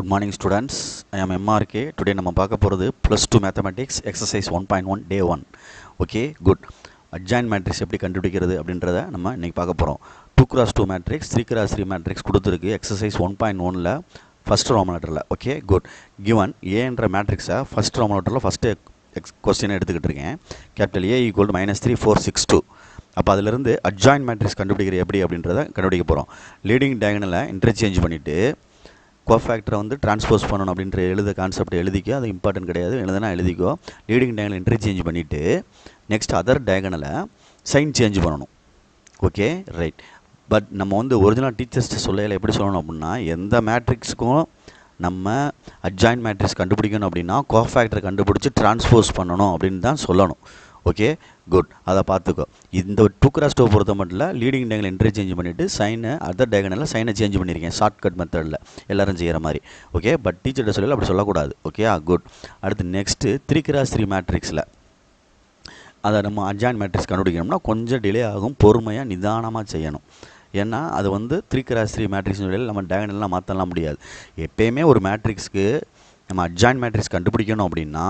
Good morning students, I am MRK. Today நம்ம பார்க்க போகிறது +2 மேத்தமெட்டிக்ஸ் எக்ஸசைஸ் 1.1 டே 1. Okay good. அட்ஜாயின் மேட்ரிக்ஸ் எப்படி கண்டுபிடிக்கிறது அப்படின்றத நம்ம இன்றைக்கி பார்க்க போகிறோம். 2x2 மேட்ரிக்ஸ் 3x3 மேட்ரிக்ஸ் கொடுத்துருக்கு எக்ஸசைஸ் 1.1ல் ஃபஸ்ட் ரோமன் லெட்டரில். Okay good. கிவன் ஏன்ற மேட்ரிக்ஸை ஃபஸ்ட் ரோமன் லெட்டரில் ஃபஸ்ட்டு கொஸ்டினை எடுத்துக்கிட்டு இருக்கேன். Capital A = -3 4 6 2. அப்போ அதிலிருந்து அட்ஜாயின் மேட்ரிக்ஸ் கண்டுபிடிக்கிற எப்படி அப்படின்றத கண்டுபிடிக்க போகிறோம். லீடிங் டயகனலை இன்டர்சேஞ்ச் பண்ணிவிட்டு கோஃபேக்டரை வந்து டிரான்ஸ்போஸ் பண்ணணும் அப்படின்ற எழுத கான்செப்ட் எழுதிக்கோ, அது இம்பார்ட்டன்ட் கிடையாது, எழுதுனா எழுதிக்கோ. லீடிங் டயகனல் இன்டர்சேஞ்ச் பண்ணிவிட்டு நெக்ஸ்ட் அதர் டயகனலை சைன் சேஞ்ச் பண்ணணும். Okay right. பட் நம்ம வந்து ஒரிஜினல் டீச்சர்ஸ்ட்டு சொல்லையில் எப்படி சொல்லணும் அப்படின்னா, எந்த மேட்ரிக்ஸுக்கும் நம்ம அட்ஜாயின் மேட்ரிக்ஸ் கண்டுபிடிக்கணும் அப்படின்னா கோஃபேக்டரை கண்டுபிடிச்சி டிரான்ஸ்போஸ் பண்ணணும் அப்படின்னு தான் சொல்லணும். Okay good. அதை பார்த்துக்கோ. இந்த 2x2 பொறுத்த மட்டும் இல்லை, லீடிங் டயகனல் இன்டர்சேஞ்ச் பண்ணிவிட்டு சைனை அதர் டயகனலில் சைனை சேஞ்ச் பண்ணியிருக்கேன் ஷார்ட்கட் மெத்தடில் எல்லோரும் செய்கிற மாதிரி. ஓகே பட் டீச்சர்கிட்ட சொல்லல அப்படி சொல்லக்கூடாது. Okay good. அடுத்து நெக்ஸ்ட்டு 3x3 மேட்ரிக்ஸில் அதை நம்ம அட்ஜாயின் மேட்ரிக்ஸ் கண்டுபிடிக்கணும்னா கொஞ்சம் டிலே ஆகும், பொறுமையாக நிதானமாக செய்யணும். ஏன்னா அது வந்து 3x3 மேட்ரிக்ஸ் நம்ம டயகனல்லாம் மாற்றலாம் முடியாது. எப்போயுமே ஒரு மேட்ரிக்ஸ்க்கு நம்ம அட்ஜாயின் மேட்ரிக்ஸ் கண்டுபிடிக்கணும் அப்படின்னா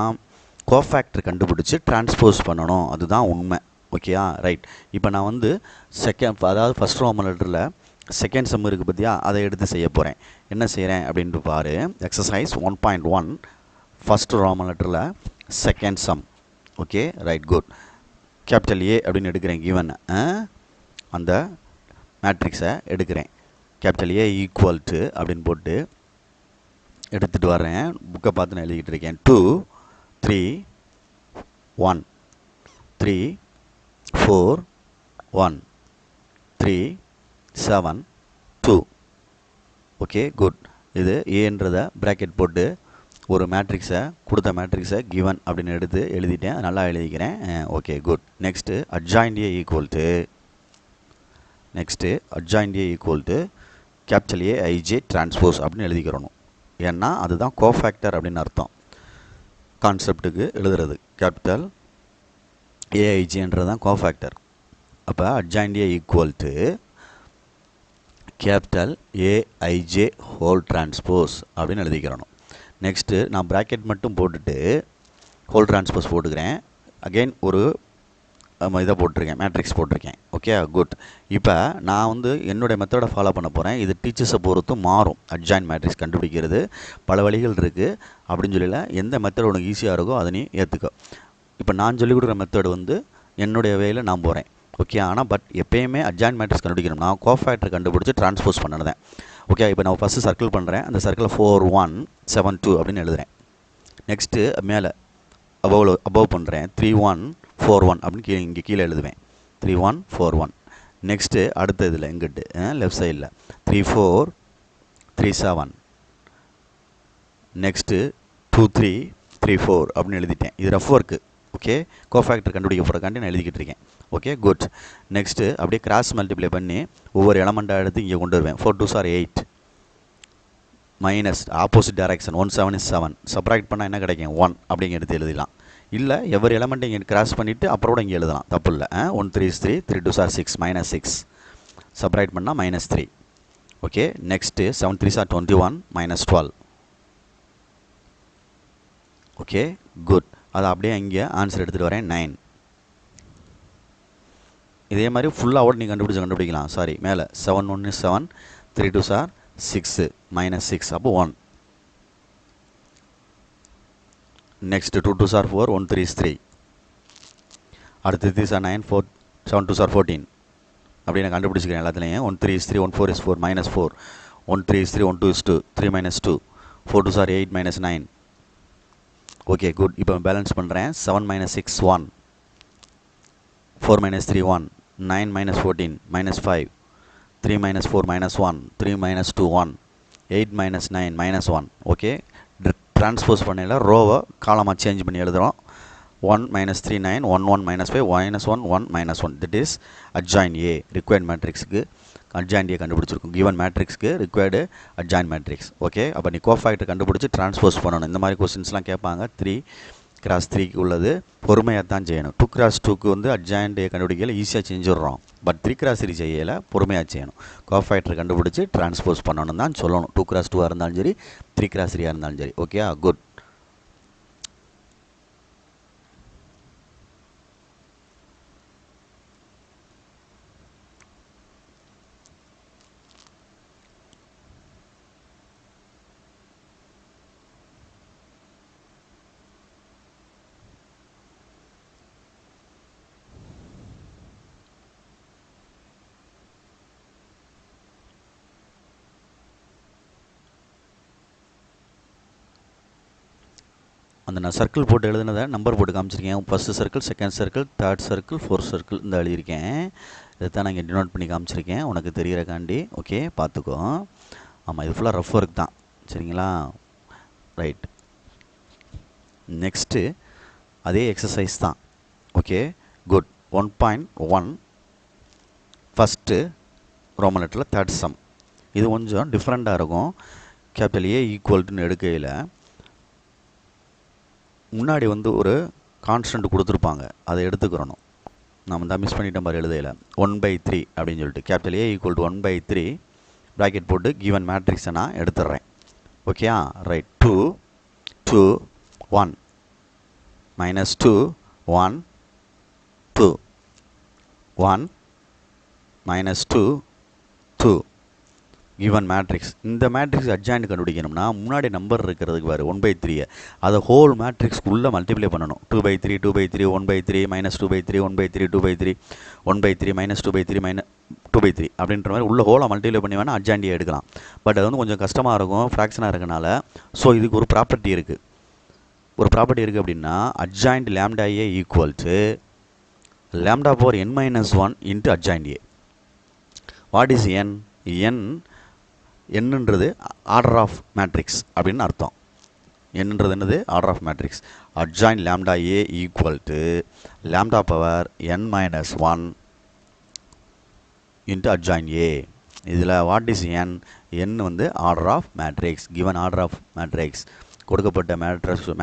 கோஃபேக்டர் கண்டுபிடிச்சி டிரான்ஸ்போஸ் பண்ணணும், அதுதான் உண்மை. ஓகேயா ரைட். இப்போ நான் வந்து அதாவது ஃபஸ்ட் ரோமன் லெட்டரில் செகண்ட் சம் இருக்குது பார்த்தியா, அதை எடுத்து செய்ய போகிறேன். என்ன செய்கிறேன் அப்படின்ட்டு பாரு. எக்ஸசைஸ் 1.1 ஃபஸ்ட் ரோமன் லெட்டரில் second sum. Okay right good. Capital A அப்படின்னு எடுக்கிறேன். கிவன் அந்த மேட்ரிக்ஸை எடுக்கிறேன். கேபிட்டல் A = அப்படின்னு போட்டு எடுத்துகிட்டு வரேன். புக்கை பார்த்து நான் எழுதிக்கிட்டு இருக்கேன். 2 3 1 3 4 1 3 7 2. Okay good. இது ஏன்றதை ப்ராக்கெட் போட்டு ஒரு மேட்ரிக்ஸை கொடுத்த மேட்ரிக்ஸை கிவன் அப்படின்னு எடுத்து எழுதிட்டேன். நல்லா எழுதிக்கிறேன். Okay good. Next adjoint A = capital AIJ transpose அப்படின்னு எழுதிக்கிறணும். ஏன்னா அதுதான் கோஃபேக்டர் அப்படின்னு அர்த்தம். கான்செப்டுக்கு எழுதுறது கேபிட்டல் AIJன்றது தான் கோஃபேக்டர். அப்போ adjoint A = capital AIJ whole transpose அப்படின்னு எழுதிக்கிறணும். நெக்ஸ்ட்டு நான் ப்ராக்கெட் மட்டும் போட்டுட்டு ஹோல் டிரான்ஸ்போஸ் போட்டுக்கிறேன். அகெயின் ஒரு இதை போட்டிருக்கேன், மேட்ரிக்ஸ் போட்டிருக்கேன். Okay good. இப்போ நான் வந்து என்னுடைய மெத்தடை ஃபாலோ பண்ண போகிறேன். இது டீச்சர்ஸை பொறுத்து மாறும். அட்ஜாயின் மேட்ரிக்ஸ் கண்டுபிடிக்கிறது பல வழிகள் இருக்குது அப்படின்னு சொல்லல. எந்த மெத்தட் உனக்கு ஈஸியாக இருக்கோ அதை நீ ஏற்றுக்கோ. இப்போ நான் சொல்லிக் கொடுக்குற மெத்தட் வந்து என்னுடைய வேயில் நான் போகிறேன். ஓகே ஆனால் பட் எப்போயுமே அட்ஜாயின் மேட்ரிக்ஸ் கண்டுபிடிக்கணும். நான் கோஃபேக்டரை கண்டுபிடிச்சி டிரான்ஸ்போஸ் பண்ணதான். ஓகே இப்போ நான் ஃபஸ்ட்டு சர்க்கிள் பண்ணுறேன். அந்த சர்க்கிளில் 4 1 7 2 அப்படின்னு எழுதுகிறேன். நெக்ஸ்ட்டு மேலே அபவ் பண்ணுறேன். 3 1 4 1 அப்படின்னு இங்கே கீழே எழுதுவேன். 3 1 4 1. நெக்ஸ்ட்டு அடுத்த இதில் எங்கிட்டு லெஃப்ட் சைடில் 3 4 3 7. நெக்ஸ்ட்டு 2 3 3 4 அப்படின்னு எழுதிட்டேன். இது ரஃப் ஒர்க்கு. ஓகே கோஃபேக்டர் கண்டுபிடிக்க போகிறக்காண்டி நான் எழுதிக்கிட்டு இருக்கேன். Okay good. நெக்ஸ்ட்டு அப்படியே கிராஸ் மல்டிப்ளை பண்ணி ஒவ்வொரு எலமெண்ட்டாக எடுத்து இங்கே கொண்டு வருவேன். 4 2 are 8 minus opposite direction 1 7 is 7. Subtract பண்ணால் என்ன கிடைக்கும் 1 அப்படிங்க எடுத்து எழுதிடலாம். இல்லை எவ்வொரு எலமெண்ட்டை இங்கே கிராஸ் பண்ணிவிட்டு அப்புறம் கூட இங்கே எழுதலாம், தப்பு இல்லை. 1 3 is 3 3 2 are 6 -6. சப்ராக்ட் பண்ணால் -3. Okay next 7 3 are 21 -12. Okay good. அதை அப்படியே இங்கே ஆன்சர் எடுத்துகிட்டு வரேன் 9. இதே மாதிரி ஃபுல்லாக நீ கண்டுபிடிக்கலாம். சாரி மேலே 7 1 is 7 3 2 are 6 -6 அப்போ 1. Next 2 2 are 4 1 3 is 3. அடுத்து 3 are 9 4 7 2 are 14 அப்படி நான் கண்டுபிடிச்சிக்கிறேன் எல்லாத்துலேயும். 1 3 is 3 1 4 is 4 -4 1 3 is 3 1 2 is 2 3 -2 4 2 are 8 -9. Okay good. இப்போ பேலன்ஸ் பண்ணுறேன். 7 -6 1 4 -3 1 9 -14 -5 3 -4 -1 3 -2 1 8 -9 -1. ஓகே டிரான்ஸ்போஸ் பண்ணல ரோவை காலமாக சேஞ்ச் பண்ணி எழுதுகிறோம். 1 -3 9 1 1 -5 -1 1 -1. திட் இஸ் அட்ஜாயின் A ரிக்வயர்ட் மேட்ரிக்ஸுக்கு அட்ஜாயின் A கண்டுபிடிச்சிருக்கும். கிவன் மேட்ரிக்ஸ்க்கு ரிக்வயர்டு அட்ஜாயின் மேட்ரிக்ஸ். ஓகே அப்போ நீ கோஃபேக்டர் கண்டுபிடிச்சி டிரான்ஸ்போஸ் பண்ணணும். இந்த மாதிரி கொஸ்டின்ஸ்லாம் கேட்பாங்க. 3 3x3க்கு உள்ளது பொறுமையாக தான் செய்யணும். 2x2க்கு வந்து அட்ஜாயிண்ட் கண்டுபிடிக்கல ஈஸியாக செஞ்சுடுறோம். பட் 3x3 செய்யலை, பொறுமையாக செய்யணும். கோஃபேக்டர் கண்டுபிடிச்சி டிரான்ஸ்போஸ் பண்ணணும் தான் சொல்லணும். 2x2 இருந்தாலும் சரி 3x3 இருந்தாலும் சரி. Okay, good. அந்த நான் சர்க்கிள் போட்டு எழுதுனதை நம்பர் போட்டு காமிச்சிருக்கேன். First circle, second circle, third circle, fourth circle இந்த எழுதியிருக்கேன். இதை தான் நான் இங்கே டினோட் பண்ணி காமிச்சிருக்கேன் உனக்கு தெரிகிறக்காண்டி. ஓகே, பார்த்துக்கோ. ஆமாம், இது ஃபுல்லாக ரஃப் ஒர்க் தான், சரிங்களா? ரைட். நெக்ஸ்ட்டு அதே எக்ஸசைஸ் தான். Okay, good. 1.1 ஃபஸ்ட்டு ரோமன் லெட்டரில் தேர்ட் சம். இது கொஞ்சம் டிஃப்ரெண்ட்டாக இருக்கும். கேபிட்டல் ஏ ஈக்குவல்ட்டுன்னு எடுக்கையில் முன்னாடி வந்து ஒரு கான்ஸ்டன்ட் கொடுத்துருப்பாங்க, அதை எடுத்துக்கிறணும். நம்ம தான் மிஸ் பண்ணிட்டோம் பாரு எழுதையில். 1/3 அப்படின்னு சொல்லிட்டு capital A equal to 1/3 bracket போட்டு கிவன் மேட்ரிக்ஸை நான் எடுத்துடுறேன். Okay, right. 2 2 1 -2 1 2 1 -2 2 given matrix. இந்த மேட்ரிக்ஸ் அட்ஜாயிண்ட் கண்டுபிடிக்கணும்னா முன்னாடி நம்பர் இருக்கிறதுக்கு பாரு 1/3 அதை ஹோல் மேட்ரிக்ஸ்க்குள்ளே மல்டிப்ளை பண்ணணும். 2/3 2/3 1/3 -2/3 1/3 2/3 1/3 -2/3 2/3 அப்படின்ற மாதிரி உள்ள ஹோலை மல்டிப்ளை பண்ணி வேணால் அட்ஜாயிண்டியை எடுக்கலாம். பட் அது வந்து கொஞ்சம் கஷ்டமாக இருக்கும், ஃப்ராக்ஷனாக இருக்கனால. ஸோ இதுக்கு ஒரு ப்ராப்பர்ட்டி இருக்குது. ஒரு ப்ராப்பர்ட்டி இருக்குது அப்படின்னா adjoint lambda A equal to lambda power n-1 into adjoint A. What is n? என்னன்றது ஆர்டர் ஆஃப் மேட்ரிக்ஸ் அப்படின்னு அர்த்தம். என்னன்றது என்னது? Order of matrix. Adjoint lambda A equal to lambda power n-1 into adjoint A. இதில் what is n வந்து order of matrix. Given order of matrix, கொடுக்கப்பட்ட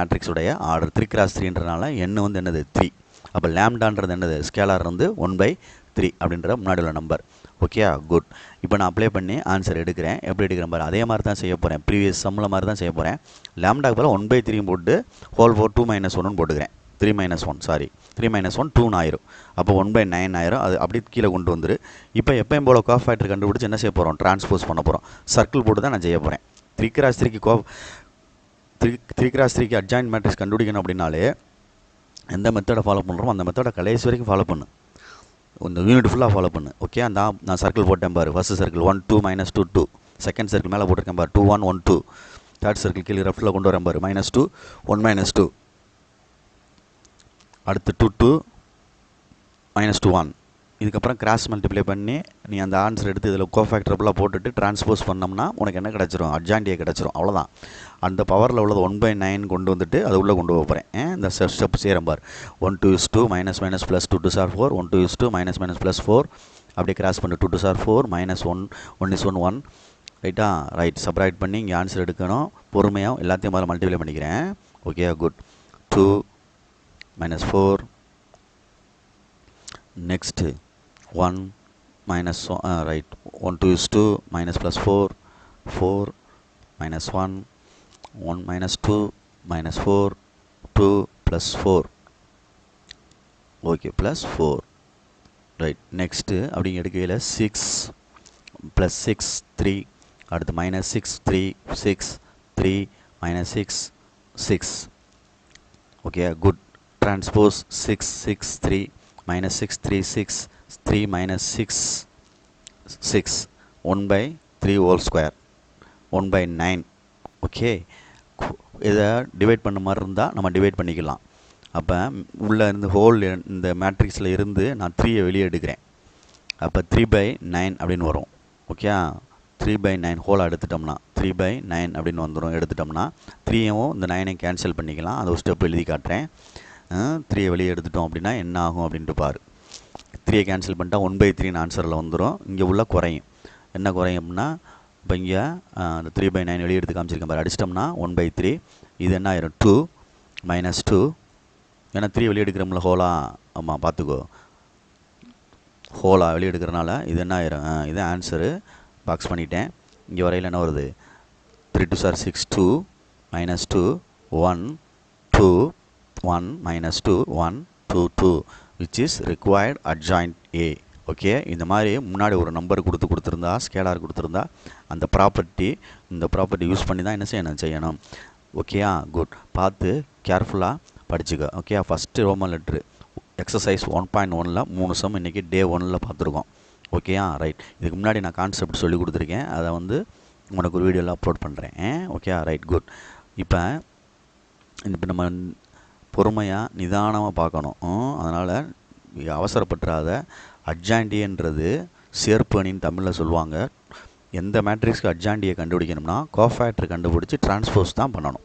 மேட்ரிக்ஸுடைய order 3x3ன்றனால n வந்து என்னது? 3. அப்போ லேம்டான்றது என்னது? ஸ்கேலார் வந்து 1/3 அப்படின்ற முன்னாடி உள்ள நம்பர். Okay, good. இப்போ நான் அப்ளை பண்ணி ஆன்சர் எடுக்கிறேன். எப்படி எடுக்கிறேன் பாரு, அதே மாதிரி தான் செய்ய போகிறேன். ப்ரீவியஸ் சம்மில் மாதிரி தான் செய்ய போகிறேன். லேம்டாக்கு பதில் 1/3 போட்டு ஹோல் 4 2 - 1 போட்டுக்கிறேன். 3 - 1 சாரி 3 - 1 2 ஆயிரும். அப்போ 1/9 ஆயிரும். அது அப்படி கீழே கொண்டு வந்துரு. இப்போ எப்பயும் போல் கோஃபேக்டர் கண்டுபிடிச்சி என்ன செய்ய போகிறோம்? டிரான்ஸ்போஸ் பண்ண போகிறோம். சர்க்கிள் போட்டு தான் நான் செய்ய போகிறேன். 3x3க்கு 3x3க்கு அட்ஜாயிண்ட் மேட்ரிக்ஸ் கண்டுபிடிக்கணும் அப்படின்னாலே எந்த மெத்தடை ஃபாலோ பண்ணுறோமோ அந்த மெத்தடை கடைசி வரைக்கும் ஃபாலோ பண்ணு. இந்த யூனிட் ஃபுல்லாக ஃபாலோ பண்ணு. ஓகே, நான் சர்க்கிள் போட்டேன் பாரு. First circle 1 2 -2 2. செகண்ட் சர்க்கிள் மேலே போட்டிருக்கேன் பாரு 2 1 1 2. தேர்ட் சர்க்கிள் கீழே லெஃப்ட்டில் கொண்டு வரேன் பாரு -2 1 -2. அடுத்து 2 2 -2 1. இதுக்கப்புறம் கிராஸ் மல்டிப்ளை பண்ணி நீ அந்த ஆன்சர் எடுத்து இதில் கோஃபேக்டர் ஃபுல்லாக போட்டுட்டு டிரான்ஸ்போஸ் பண்ணோம்னா உனக்கு என்ன கிடச்சிரும்? அட்ஜாயிண்ட் கிடச்சிரும். அவ்வளோதான். அந்த பவரில் உள்ளது 1/9 கொண்டு வந்துட்டு அதை உள்ளே கொண்டு போகிறேன். இந்த ஸ்டெப் செய்கிறேன் பார். 1 2 2 -2 +2 2 4 1 2 2 -2 +4 அப்படியே கிராஸ் பண்ணி 2 2 4 -1 1 1 ரைட்டா? ரைட். சப்ராக்ட் பண்ணி இங்கே ஆன்சர் எடுக்கணும். பொறுமையாக எல்லாத்தையும் முதல்ல மல்டிப்ளை பண்ணிக்கிறேன். Okay, good. 2 -4 next 1 right 1 2 2 -+4 4 -1 1 -2 -4 2 +4 okay +4 right. Next அப்படிங்க எடுக்கையில் 6 +6 3 அடுத்து -6 3 6 3 -6 6 okay, good. Transpose 6 6 3 -6 3 6 3 -6 6 1/3 whole square 1/9. Okay, இதை டிவைட் பண்ண மாதிரி இருந்தால் நம்ம டிவைட் பண்ணிக்கலாம். அப்போ உள்ளே இருந்து ஹோல் இந்த மேட்ரிக்ஸில் இருந்து நான் 3 வெளியே எடுக்கிறேன். அப்போ 3/9 அப்படின்னு வரும். ஓகே, 3/9 ஹோலாக எடுத்துட்டோம்னா 3/9 அப்படின்னு வந்துடும். எடுத்துட்டோம்னா 3யும் இந்த 9ஐயும் கேன்சல் பண்ணிக்கலாம். அதை ஒரு ஸ்டெப் எழுதி காட்டுறேன். 3 வெளியே எடுத்துட்டோம் அப்படின்னா என்ன ஆகும் அப்படின்ட்டு பாரு. 3 கேன்சல் பண்ணிட்டா 1/3 ஆன்சரில் வந்துடும். இங்கே உள்ள குறையும். என்ன குறையும் அப்படின்னா இப்போ இங்கே அந்த 3/9 வெளியே எடுத்து காமிச்சிருக்கேன் பாரு. அடிச்சிட்டோம்னா 1/3. இது என்ன ஆயிரும்? 2 -2 ஏன்னா 3 வெளியே எடுக்கிறோம்ல ஹோலா. ஆமாம், பார்த்துக்கோ, ஹோலா வெளியே எடுக்கிறனால இது என்ன ஆயிரும், இது ஆன்சரு. பாக்ஸ் பண்ணிட்டேன். இங்கே வரையில் என்ன வருது, 3 2 sir 6 2 -2 1 2 1 -2 1 2 2 which is required adjoint A. Okay, இந்த மாதிரி முன்னாடி ஒரு நம்பர் கொடுத்துருந்தா, ஸ்கேலார் கொடுத்துருந்தா, அந்த ப்ராப்பர்ட்டி, இந்த ப்ராப்பர்ட்டி யூஸ் பண்ணி தான் என்ன செய்யணும். ஓகேயா, குட். பார்த்து கேர்ஃபுல்லாக படிச்சுக்க. Okay, first Roman letter exercise 1.1ல் 3 சம் இன்றைக்கி டே 1ல் பார்த்துருக்கோம். ஓகேயா, ரைட். இதுக்கு முன்னாடி நான் கான்செப்ட் சொல்லி கொடுத்துருக்கேன், அதை வந்து உனக்கு ஒரு வீடியோவில் அப்லோட் பண்ணுறேன். Okay, right, good. இப்போ நம்ம பொறுமையாக நிதானமாக பார்க்கணும். அதனால் அவசரப்பட்டுறாத. அட்ஜாயின்டின்றது சேர்ப்பு அணின்னு தமிழில் சொல்லுவாங்க. எந்த மேட்ரிக்ஸ்க்கு அட்ஜாயின்டியை கண்டுபிடிக்கணும்னா கோஃபேக்டர் கண்டுபிடிச்சி டிரான்ஸ்போஸ் தான் பண்ணணும்.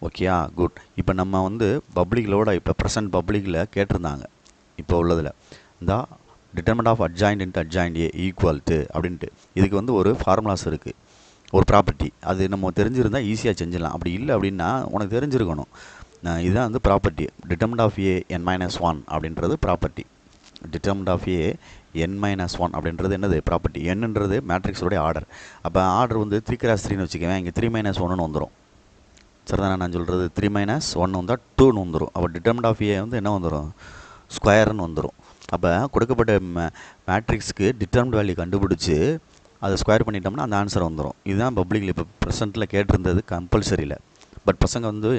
ஓகேயா, குட். இப்போ நம்ம வந்து பப்ளிக்லோட இப்போ ப்ரெசன்ட் பப்ளிக்கில் கேட்டிருந்தாங்க, இப்போ உள்ளதில் இந்த determinant of adjoint into adjoint A equal to அப்படின்ட்டு. இதுக்கு வந்து ஒரு ஃபார்முலாஸ் இருக்குது, ஒரு ப்ராப்பர்ட்டி. அது நம்ம தெரிஞ்சிருந்தால் ஈஸியாக செஞ்சிடலாம். அப்படி இல்லை அப்படின்னா உனக்கு தெரிஞ்சிருக்கணும். இதுதான் வந்து property. Determinant of A n-1 அப்படின்றது property. Determinant of A n-1 அப்படின்றது என்னது, ப்ராப்பர்ட்டி. என்னன்றது மேட்ரிக்ஸோடைய ஆர்டர். அப்போ ஆர்டர் வந்து 3x3ன்னு வச்சுக்குவேன். இங்கே 3 - 1ன்னு வந்துடும். சரிதானே நான் சொல்கிறது? 3 - 1 வந்தால் 2ன்னு வந்துடும். அப்போ டிட்டர்மெண்ட் ஆஃப் ஏ வந்து என்ன வந்துடும், ஸ்கொயர்னு வந்துடும். அப்போ கொடுக்கப்பட்ட மேட்ரிக்ஸ்க்கு டிட்டர்மெண்ட் வேல்யூ கண்டுபிடிச்சி அதை ஸ்கொயர் பண்ணிட்டோம்னா அந்த ஆன்சர் வந்துடும். இதுதான் பப்ளிக்கில் இப்போ ப்ரெசென்ட்டில் கேட்டிருந்தது, கம்பல்சரியில். பட் பசங்க வந்து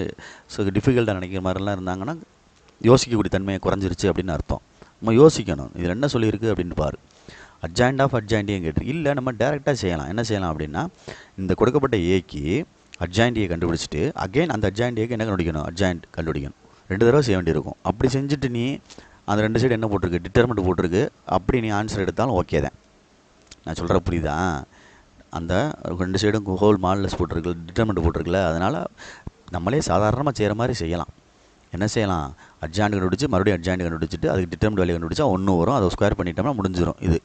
டிஃபிகல்ட்டாக நினைக்கிற மாதிரிலாம் இருந்தாங்கன்னா யோசிக்கக்கூடிய தன்மையை குறைஞ்சிருச்சு அப்படின்னு அர்த்தம். நம்ம யோசிக்கணும், இதில் என்ன சொல்லியிருக்கு அப்படின்னு பாரு. அட்ஜாயிண்ட் ஆஃப் அட்ஜாயின்டியும் கேட்டு இல்லை, நம்ம டேரெக்டாக செய்யலாம். என்ன செய்யலாம் அப்படின்னா, இந்த கொடுக்கப்பட்ட ஏக்கு அட்ஜாயின்டியை கண்டுபிடிச்சிட்டு அகைன் அந்த அட்ஜாயின்ட் ஏக்கு என்ன கண்டுபிடிக்கணும், அட்ஜாயின்ட் கண்டுபிடிக்கணும். 2 தடவை செய்ய வேண்டியிருக்கும். அப்படி செஞ்சுட்டு நீ அந்த 2 சைடு என்ன போட்டிருக்கு, டிட்டர்மெண்ட் போட்டிருக்கு, அப்படி நீ ஆன்சர் எடுத்தாலும் ஓகே தான். நான் சொல்கிற புரியுதா? அந்த 2 சைடும் ஹோல் மாடலஸ் போட்டிருக்கு, டிட்டர்மெண்ட் போட்டிருக்குல்ல, அதனால் நம்மளே சாதாரணமாக செய்கிற மாதிரி செய்யலாம். என்ன செய்யலாம், அட்ஜாயின்ட் கண்டுபிடிச்சி மறுபடியும் அட்ஜாயின்ட் கண்டுபிடிச்சிட்டு அதுக்கு டிட்டர்மெண்ட் வேல்யூ கண்டுபிடிச்சா 1 வரும். அதை ஸ்கொயர் பண்ணிட்டோம்னா முடிஞ்சிடும். இது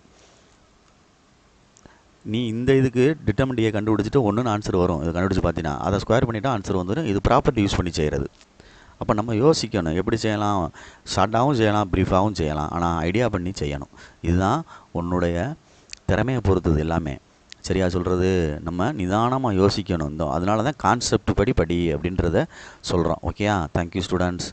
நீ இந்த இதுக்கு டிட்டர்மெண்ட் ஏ கண்டுபிடிச்சிட்டு 1ன்னு ஆன்சர் வரும். இதை கண்டுபிடிச்சி பார்த்தீங்கன்னா அதை ஸ்கொயர் பண்ணிவிட்டால் ஆன்சர் வந்துடும். இது ப்ராப்பர்ட்டி யூஸ் பண்ணி செய்கிறது. அப்போ நம்ம யோசிக்கணும், எப்படி செய்யலாம், ஷார்ட்டாகவும் செய்யலாம், ப்ரீஃபாகவும் செய்யலாம், ஆனால் ஐடியா பண்ணி செய்யணும். இதுதான் உன்னுடைய திறமையை பொறுத்தது எல்லாமே. சரியா சொல்கிறது? நம்ம நிதானமாக யோசிக்கணும். அதனால தான் கான்செப்ட் படி அப்படின்றத சொல்கிறோம். ஓகேயா, தேங்க்யூ ஸ்டூடெண்ட்ஸ்.